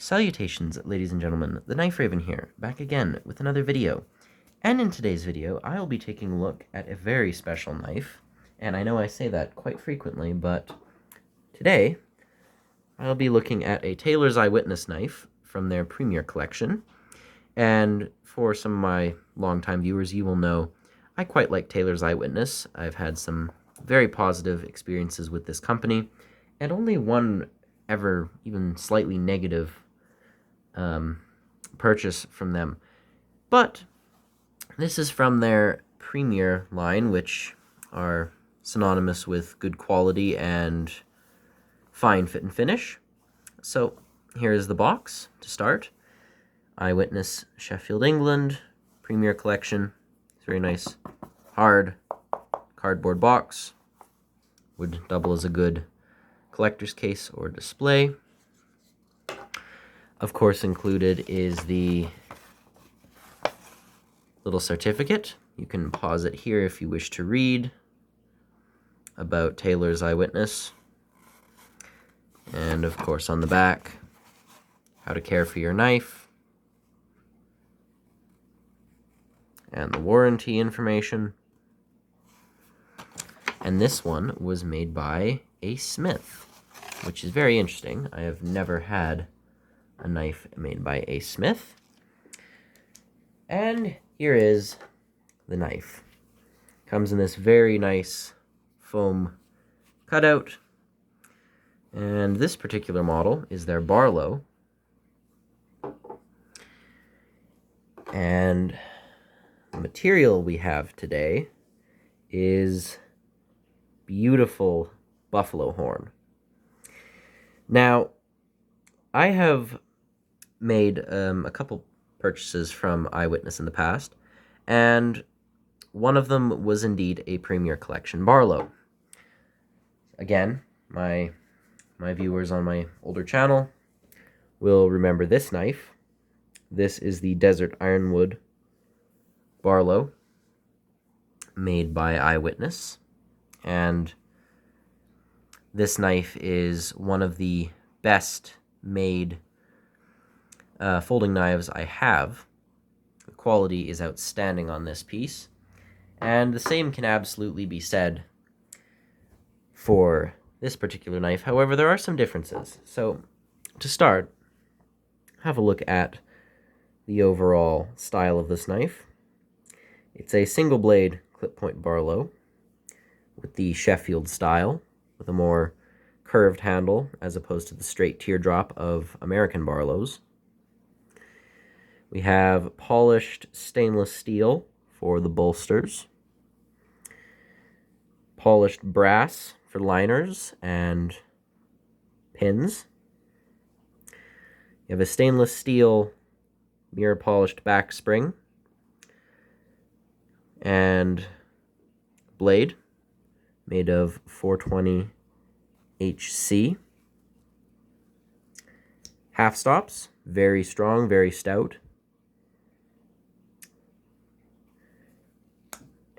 Salutations, ladies and gentlemen, the Knife Raven here, back again with another video. And in today's video, I'll be taking a look at a very special knife, and I know I say that quite frequently, but today, I'll be looking at a Taylor's Eyewitness knife from their Premier Collection, and for some of my longtime viewers, you will know I quite like Taylor's Eyewitness. I've had some very positive experiences with this company, and only one ever even slightly negative purchase from them. But this is from their Premier line, which are synonymous with good quality and fine fit and finish. So here is the box to start. Eyewitness, Sheffield, England, Premier Collection. It's very nice, hard cardboard box. Would double as a good collector's case or display. Of course, included is the little certificate. You can pause it here if you wish to read about Taylor's Eyewitness. And of course, on the back, how to care for your knife. And the warranty information. And this one was made by a smith, which is very interesting. I have never had a knife made by a smith. And here is the knife. Comes in this very nice foam cutout. And this particular model is their Barlow. And the material we have today is beautiful buffalo horn. Now, I have made a couple purchases from Eyewitness in the past, and one of them was indeed a Premier Collection Barlow. Again, my viewers on my older channel will remember this knife. This is the Desert Ironwood Barlow, made by Eyewitness, and this knife is one of the best made folding knives I have. The quality is outstanding on this piece, and the same can absolutely be said for this particular knife. However, there are some differences. So, to start, have a look at the overall style of this knife. It's a single blade clip point Barlow with the Sheffield style, with a more curved handle as opposed to the straight teardrop of American Barlows. We have polished stainless steel for the bolsters, polished brass for liners and pins. You have a stainless steel mirror polished back spring and blade made of 420 HC. Half stops, very strong, very stout.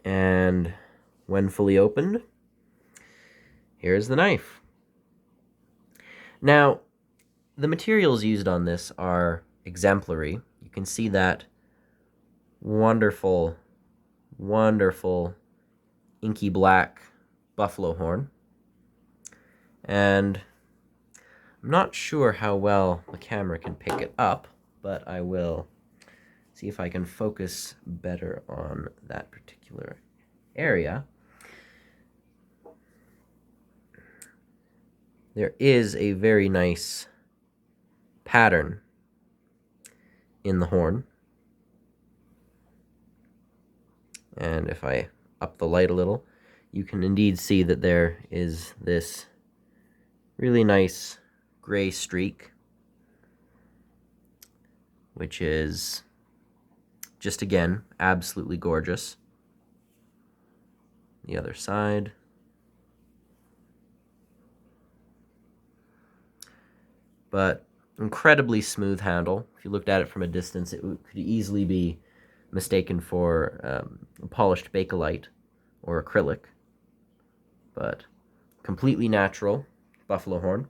And when fully opened, here's the knife. Now, the materials used on this are exemplary. You can see that wonderful, wonderful inky black buffalo horn. And I'm not sure how well the camera can pick it up, but I will see if I can focus better on that particular area. There is a very nice pattern in the horn. And if I up the light a little, you can indeed see that there is this really nice gray streak, which is just, again, absolutely gorgeous. The other side. But incredibly smooth handle. If you looked at it from a distance, it could easily be mistaken for a polished Bakelite or acrylic. But completely natural buffalo horn.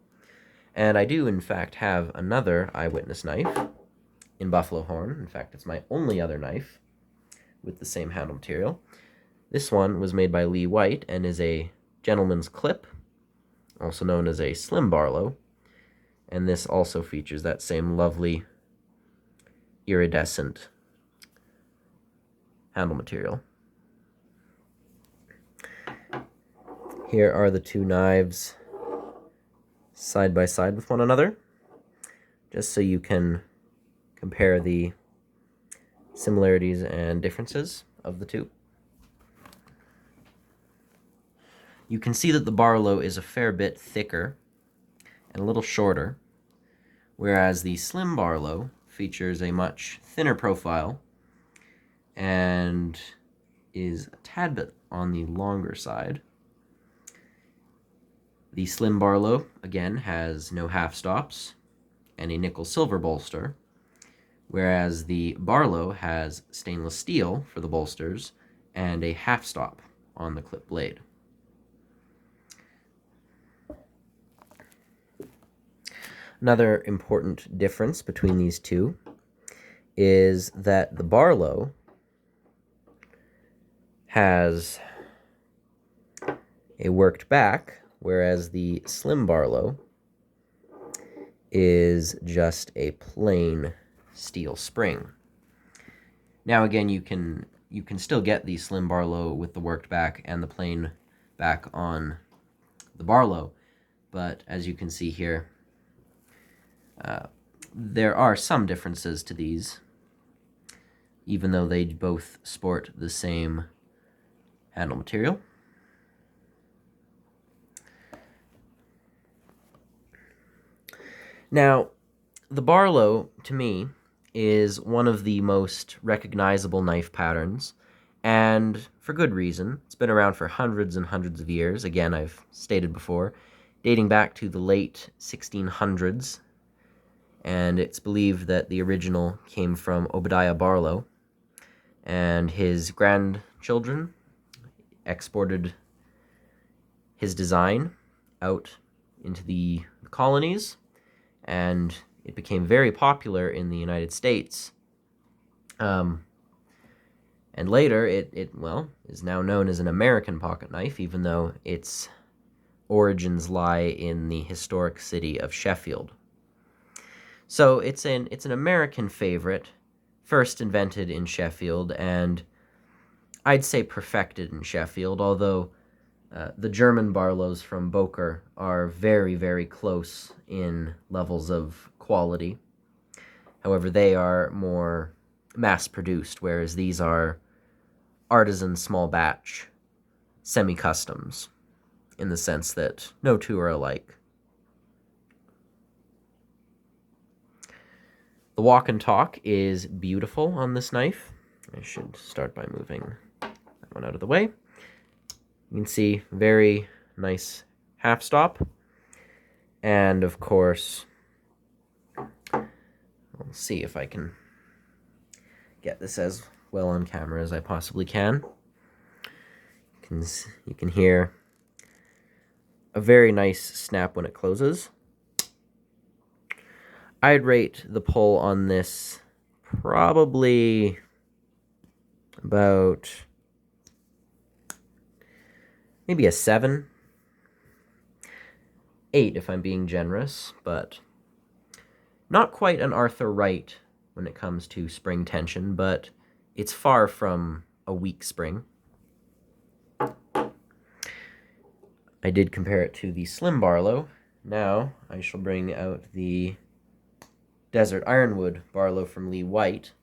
And I do, in fact, have another eyewitness knife in buffalo horn. In fact, it's my only other knife with the same handle material. This one was made by Lee White and is a gentleman's clip, also known as a slim Barlow. And this also features that same lovely iridescent handle material. Here are the two knives side by side with one another, just so you can compare the similarities and differences of the two. You can see that the Barlow is a fair bit thicker and a little shorter, whereas the slim Barlow features a much thinner profile and is a tad bit on the longer side. The slim Barlow, again, has no half stops and a nickel-silver bolster, whereas the Barlow has stainless steel for the bolsters and a half stop on the clip blade. Another important difference between these two is that the Barlow has a worked back, whereas the slim Barlow is just a plain steel spring. Now again, you can still get the slim Barlow with the worked back and the plain back on the Barlow, but as you can see here, there are some differences to these, even though they both sport the same handle material. Now, the Barlow, to me, is one of the most recognizable knife patterns, and for good reason. It's been around for hundreds and hundreds of years, again, I've stated before, dating back to the late 1600s, and it's believed that the original came from Obadiah Barlow, and his grandchildren exported his design out into the colonies, and it became very popular in the United States. And later, it is now known as an American pocket knife, even though its origins lie in the historic city of Sheffield. So it's an American favorite, first invented in Sheffield, and I'd say perfected in Sheffield, although the German Barlows from Boker are very, very close in levels of quality. However, they are more mass-produced, whereas these are artisan small batch semi-customs, in the sense that no two are alike. The walk and talk is beautiful on this knife. I should start by moving that one out of the way. You can see very nice half stop. And of course, I'll see if I can get this as well on camera as I possibly can. You can hear a very nice snap when it closes. I'd rate the pull on this probably about maybe a 7. 8 if I'm being generous, but not quite an Arthur Wright when it comes to spring tension, but it's far from a weak spring. I did compare it to the slim Barlow. Now I shall bring out the Desert Ironwood Barlow from Lee White,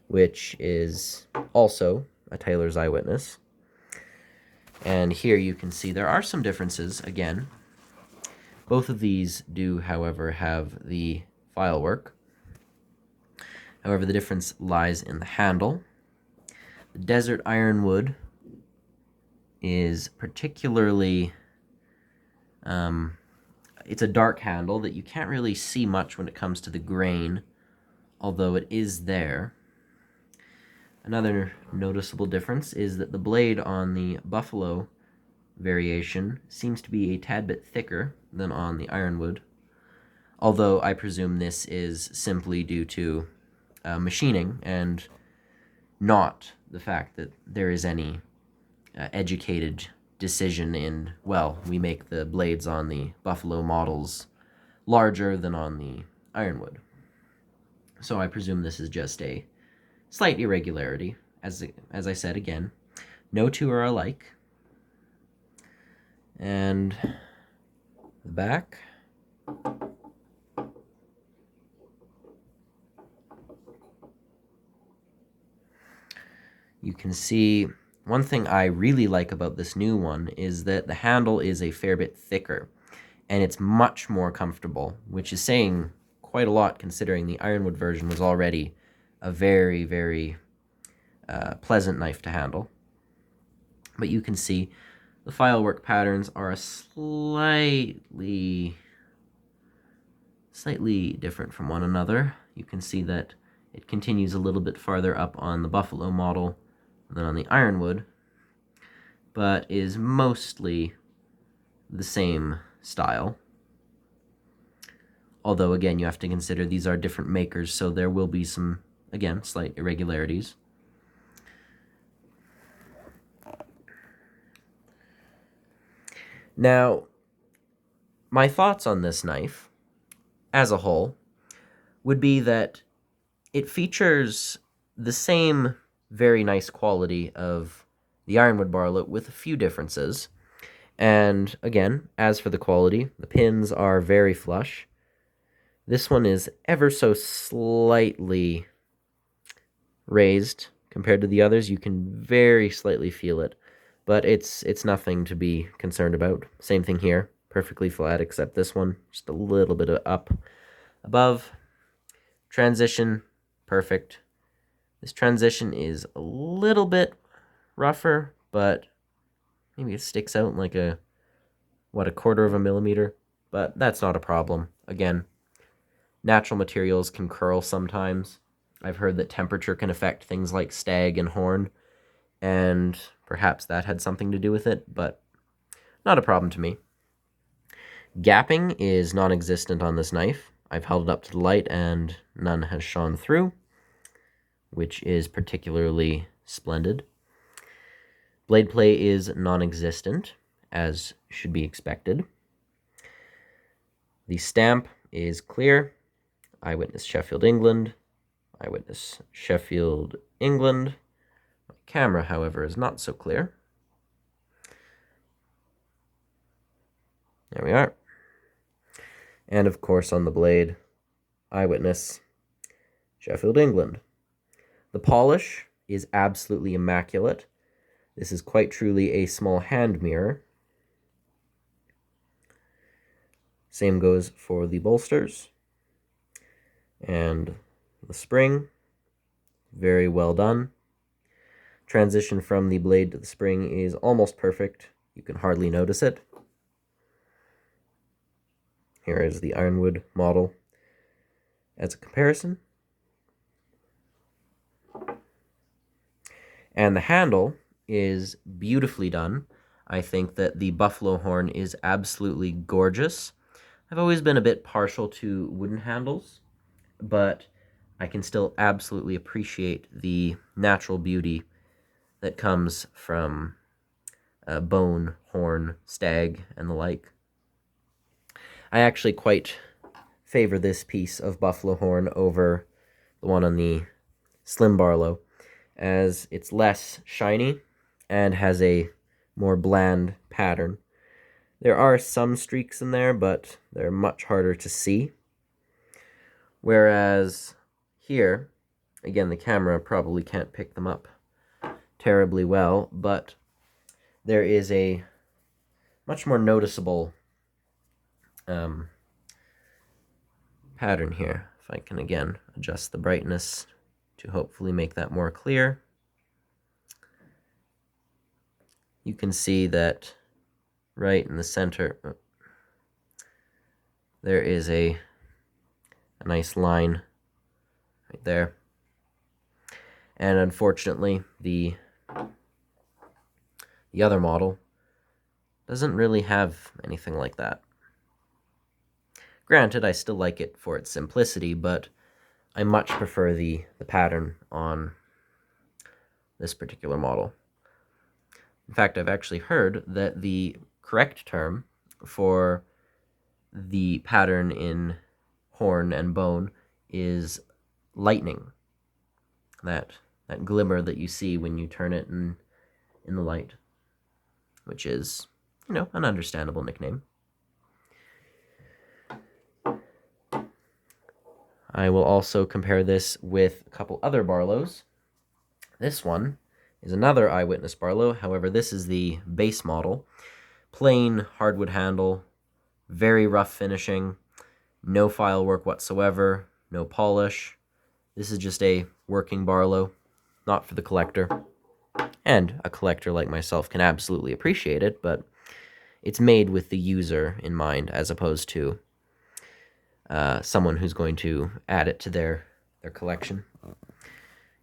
which is also a tailor's eyewitness. And here you can see there are some differences again. Both of these do, however, have the file work. However, the difference lies in the handle. The Desert Ironwood is particularly, it's a dark handle that you can't really see much when it comes to the grain, although it is there. Another noticeable difference is that the blade on the Buffalo variation seems to be a tad bit thicker than on the Ironwood, although I presume this is simply due to machining and not the fact that there is any educated decision in, well, we make the blades on the Buffalo models larger than on the Ironwood. So I presume this is just a slight irregularity. As I said again, no two are alike. And the back. You can see one thing I really like about this new one is that the handle is a fair bit thicker and it's much more comfortable, which is saying quite a lot considering the Ironwood version was already a very, very pleasant knife to handle. But you can see the filework patterns are a slightly different from one another. You can see that it continues a little bit farther up on the Buffalo model than on the Ironwood, but is mostly the same style. Although, again, you have to consider these are different makers, so there will be some, again, slight irregularities. Now, my thoughts on this knife, as a whole, would be that it features the same very nice quality of the Ironwood Barlow with a few differences. And again, as for the quality, the pins are very flush. This one is ever so slightly raised compared to the others. You can very slightly feel it, but it's nothing to be concerned about. Same thing here, perfectly flat, except this one, just a little bit of up above. Transition, perfect. This transition is a little bit rougher, but maybe it sticks out like a quarter of a millimeter, but that's not a problem. Again, natural materials can curl sometimes. I've heard that temperature can affect things like stag and horn, and perhaps that had something to do with it, but not a problem to me. Gapping is non-existent on this knife. I've held it up to the light and none has shone through, which is particularly splendid. Blade play is non-existent, as should be expected. The stamp is clear. Eyewitness Sheffield, England. Eyewitness Sheffield, England. My camera, however, is not so clear. There we are. And of course on the blade, Eyewitness Sheffield, England. The polish is absolutely immaculate. This is quite truly a small hand mirror. Same goes for the bolsters. And the spring, very well done. Transition from the blade to the spring is almost perfect. You can hardly notice it. Here is the Ironwood model as a comparison. And the handle is beautifully done. I think that the buffalo horn is absolutely gorgeous. I've always been a bit partial to wooden handles, but I can still absolutely appreciate the natural beauty that comes from bone, horn, stag, and the like. I actually quite favor this piece of buffalo horn over the one on the slim Barlow, as it's less shiny and has a more bland pattern. There are some streaks in there, but they're much harder to see. Whereas here, again, the camera probably can't pick them up terribly well, but there is a much more noticeable pattern here. If I can, again, adjust the brightness to hopefully make that more clear. You can see that right in the center, there is a nice line right there. And unfortunately, the other model doesn't really have anything like that. Granted, I still like it for its simplicity, but I much prefer the pattern on this particular model. In fact, I've actually heard that the correct term for the pattern in horn and bone is lightning. That glimmer that you see when you turn it in the light, which is, an understandable nickname. I will also compare this with a couple other Barlows. This one is another Eyewitness Barlow. However, this is the base model. Plain hardwood handle, very rough finishing, no file work whatsoever, no polish. This is just a working Barlow, not for the collector. And a collector like myself can absolutely appreciate it, but it's made with the user in mind as opposed to someone who's going to add it to their collection.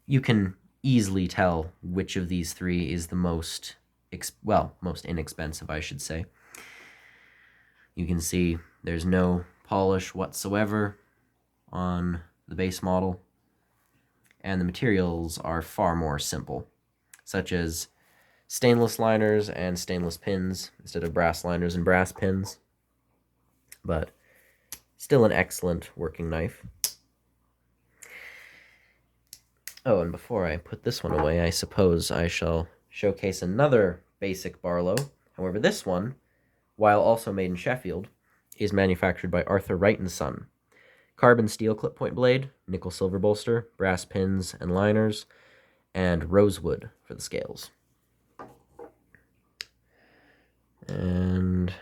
You can easily tell which of these three is the most inexpensive, I should say. You can see there's no polish whatsoever on the base model, and the materials are far more simple, such as stainless liners and stainless pins instead of brass liners and brass pins, but still an excellent working knife. Oh, and before I put this one away, I suppose I shall showcase another basic Barlow. However, this one, while also made in Sheffield, is manufactured by Arthur Wright & Son. Carbon steel clip point blade, nickel silver bolster, brass pins and liners, and rosewood for the scales. And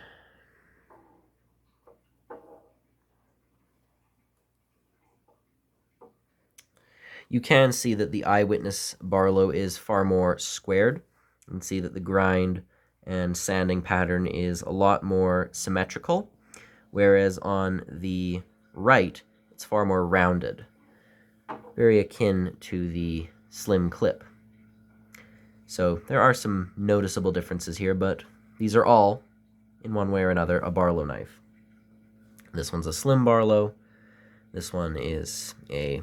you can see that the Eyewitness Barlow is far more squared. You can see that the grind and sanding pattern is a lot more symmetrical, whereas on the right, it's far more rounded, very akin to the slim clip. So there are some noticeable differences here, but these are all, in one way or another, a Barlow knife. This one's a slim Barlow. This one is a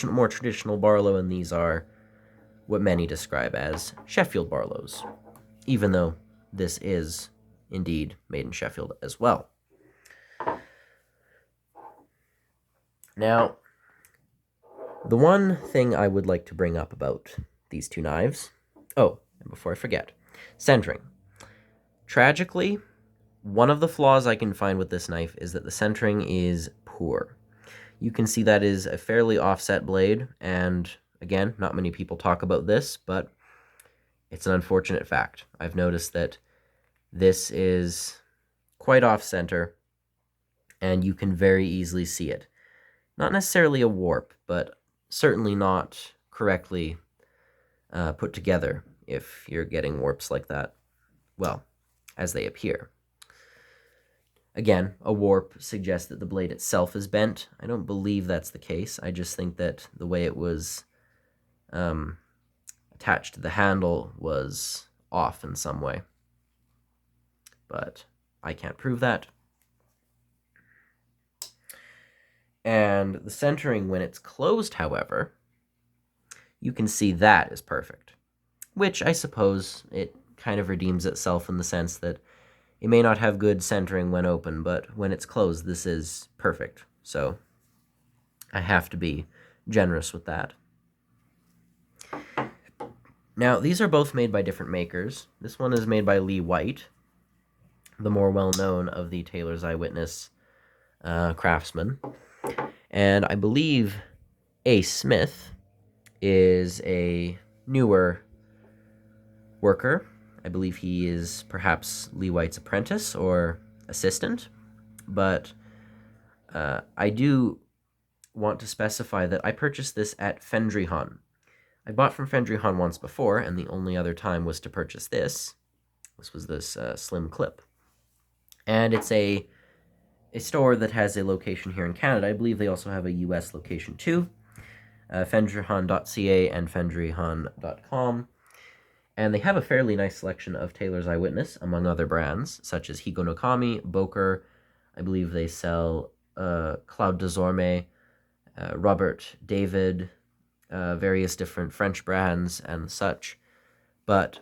more traditional Barlow, and these are what many describe as Sheffield Barlows, even though this is indeed made in Sheffield as well. Now, the one thing I would like to bring up about these two knives, and before I forget, centering. Tragically, one of the flaws I can find with this knife is that the centering is poor. You can see that is a fairly offset blade, and again, not many people talk about this, but it's an unfortunate fact. I've noticed that this is quite off-center, and you can very easily see it. Not necessarily a warp, but certainly not correctly put together if you're getting warps like that, well, as they appear. Again, a warp suggests that the blade itself is bent. I don't believe that's the case. I just think that the way it was attached to the handle was off in some way. But I can't prove that. And the centering when it's closed, however, you can see that is perfect. Which I suppose it kind of redeems itself in the sense that it may not have good centering when open, but when it's closed, this is perfect. So I have to be generous with that. Now, these are both made by different makers. This one is made by Lee White, the more well-known of the Taylor's Eyewitness craftsmen. And I believe A. Smith is a newer worker. I believe he is perhaps Lee White's apprentice or assistant. But I do want to specify that I purchased this at Fendryhon. I bought from Fendryhon once before, and the only other time was to purchase this. This was this slim clip. And it's a store that has a location here in Canada. I believe they also have a US location too. Fendryhon.ca and Fendryhon.com. And they have a fairly nice selection of Taylor's Eyewitness, among other brands, such as Higo no Kami, Boker, I believe they sell Claude Desorme, Robert David, various different French brands and such. But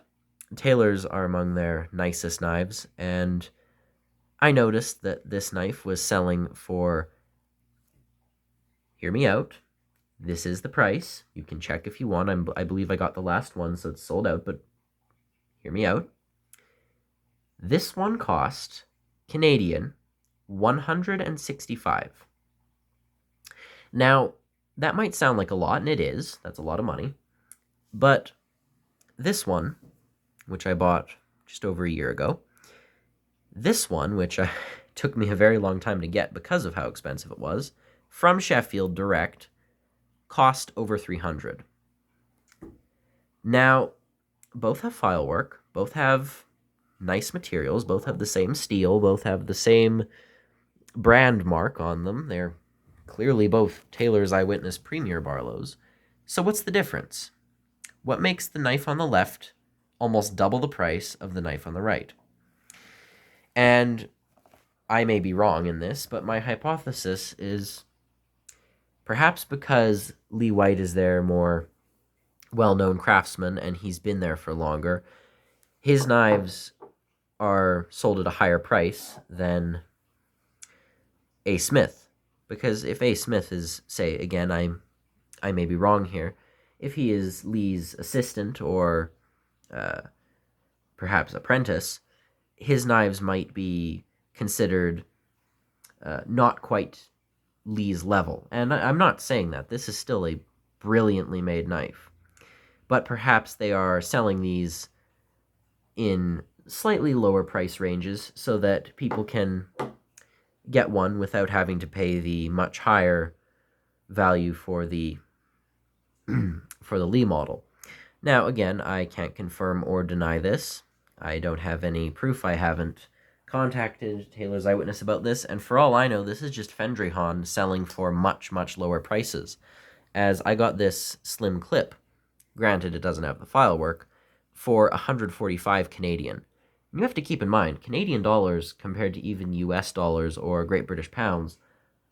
Taylor's are among their nicest knives, and I noticed that this knife was selling for, hear me out, this is the price. You can check if you want. I believe I got the last one, so it's sold out, but hear me out. This one cost Canadian 165. Now, that might sound like a lot, and it is. That's a lot of money. But this one, which I bought just over a year ago, this one, which took me a very long time to get because of how expensive it was, from Sheffield direct, cost over 300. Now, both have file work, both have nice materials, both have the same steel, both have the same brand mark on them. They're clearly both Taylor's Eyewitness Premier Barlows. So what's the difference? What makes the knife on the left almost double the price of the knife on the right? And I may be wrong in this, but my hypothesis is perhaps because Lee White is their more well-known craftsman and he's been there for longer, his knives are sold at a higher price than A. Smith. Because if A. Smith is, say, again, I may be wrong here, if he is Lee's assistant or perhaps apprentice, his knives might be considered not quite Lee's level. And I'm not saying that. This is still a brilliantly made knife. But perhaps they are selling these in slightly lower price ranges so that people can get one without having to pay the much higher value for the Lee model. Now, again, I can't confirm or deny this. I don't have any proof. I haven't contacted Taylor's Eyewitness about this, and for all I know, this is just Fendrihon selling for much, much lower prices. As I got this slim clip, granted it doesn't have the file work, for 145 Canadian. You have to keep in mind, Canadian dollars compared to even US dollars or Great British pounds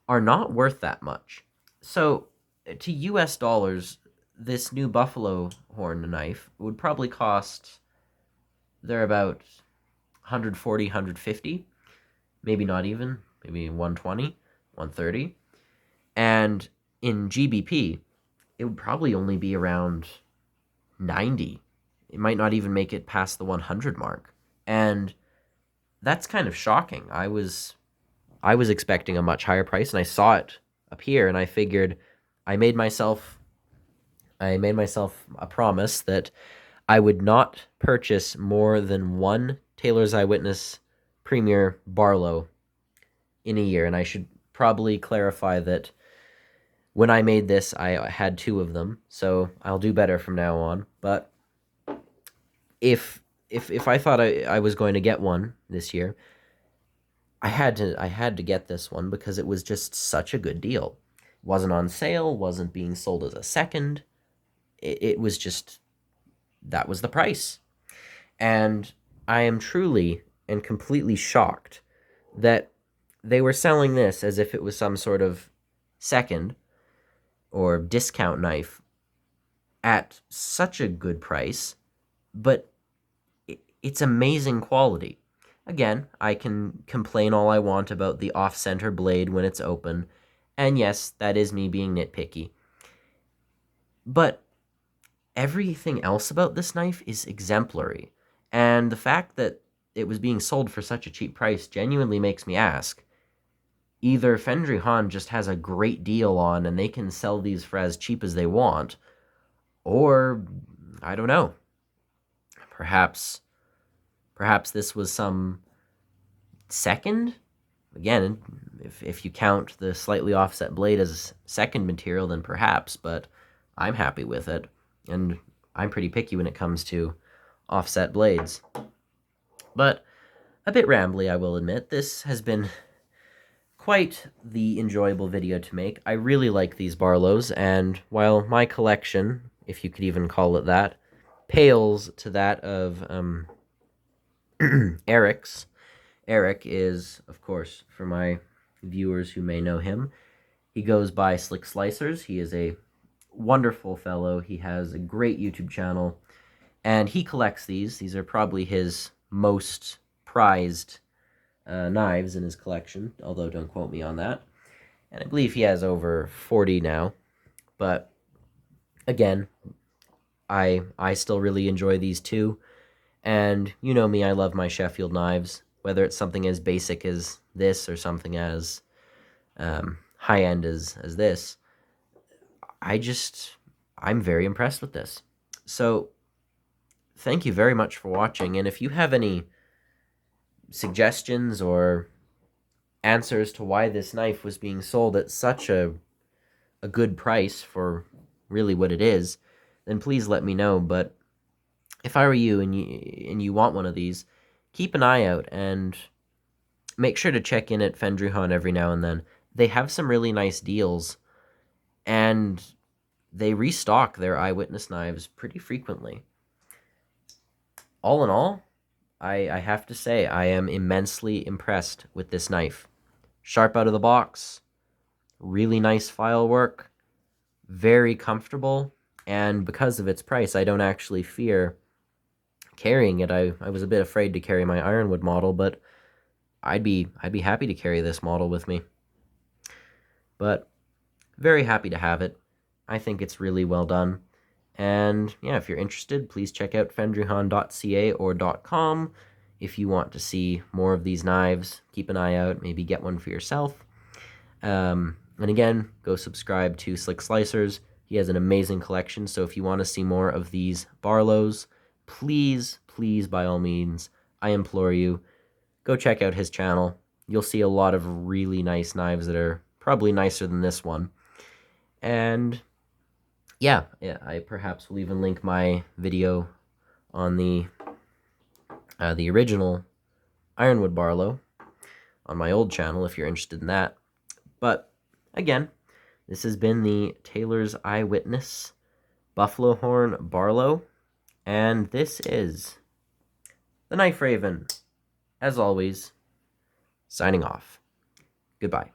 are not worth that much. So, to US dollars, this new buffalo horn knife would probably cost, they're about 140, 150, maybe not even, maybe 120, 130. And in GBP, it would probably only be around 90. It might not even make it past the 100 mark. And that's kind of shocking. I was expecting a much higher price, and I saw it appear, and I figured I made myself a promise that I would not purchase more than one Taylor's Eyewitness Premier Barlow in a year. And I should probably clarify that when I made this, I had two of them, so I'll do better from now on. But if I thought I was going to get one this year, I had to get this one because it was just such a good deal. It wasn't on sale, wasn't being sold as a second. It was just, that was the price. And I am truly and completely shocked that they were selling this as if it was some sort of second or discount knife at such a good price, but it's amazing quality. Again, I can complain all I want about the off-center blade when it's open, and yes, that is me being nitpicky. But everything else about this knife is exemplary, and the fact that it was being sold for such a cheap price genuinely makes me ask, either Fendrihon just has a great deal on and they can sell these for as cheap as they want, or, I don't know, perhaps this was some second? Again, if you count the slightly offset blade as second material, then perhaps, but I'm happy with it, and I'm pretty picky when it comes to offset blades. But a bit rambly, I will admit. This has been quite the enjoyable video to make. I really like these Barlows, and while my collection, if you could even call it that, pales to that of Eric's, Eric is, of course, for my viewers who may know him, he goes by Slick Slicers. He is a wonderful fellow. He has a great YouTube channel, and he collects these. These are probably his most prized knives in his collection, although don't quote me on that. And I believe he has over 40 now. But again, I still really enjoy these too. And you know me, I love my Sheffield knives, whether it's something as basic as this or something as high end as this. I'm very impressed with this. So thank you very much for watching. And if you have any suggestions or answers to why this knife was being sold at such a good price for really what it is, then please let me know. But if I were you and you want one of these, keep an eye out and make sure to check in at Fendryhan every now and then. They have some really nice deals, and they restock their eyewitness knives pretty frequently. All in all, I have to say I am immensely impressed with this knife. Sharp out of the box, really nice file work, very comfortable, and because of its price, I don't actually fear carrying it. I was a bit afraid to carry my Ironwood model, but I'd be happy to carry this model with me. But very happy to have it. I think it's really well done. And yeah, if you're interested, please check out fendryhan.ca or .com if you want to see more of these knives. Keep an eye out, maybe get one for yourself. And again, go subscribe to Slick Slicers. He has an amazing collection, so if you want to see more of these Barlows, please, by all means, I implore you, go check out his channel. You'll see a lot of really nice knives that are probably nicer than this one. And yeah, I perhaps will even link my video on the original Ironwood Barlow on my old channel if you're interested in that. But again, this has been the Taylor's Eyewitness Buffalo Horn Barlow, and this is the Knife Raven, as always, signing off. Goodbye.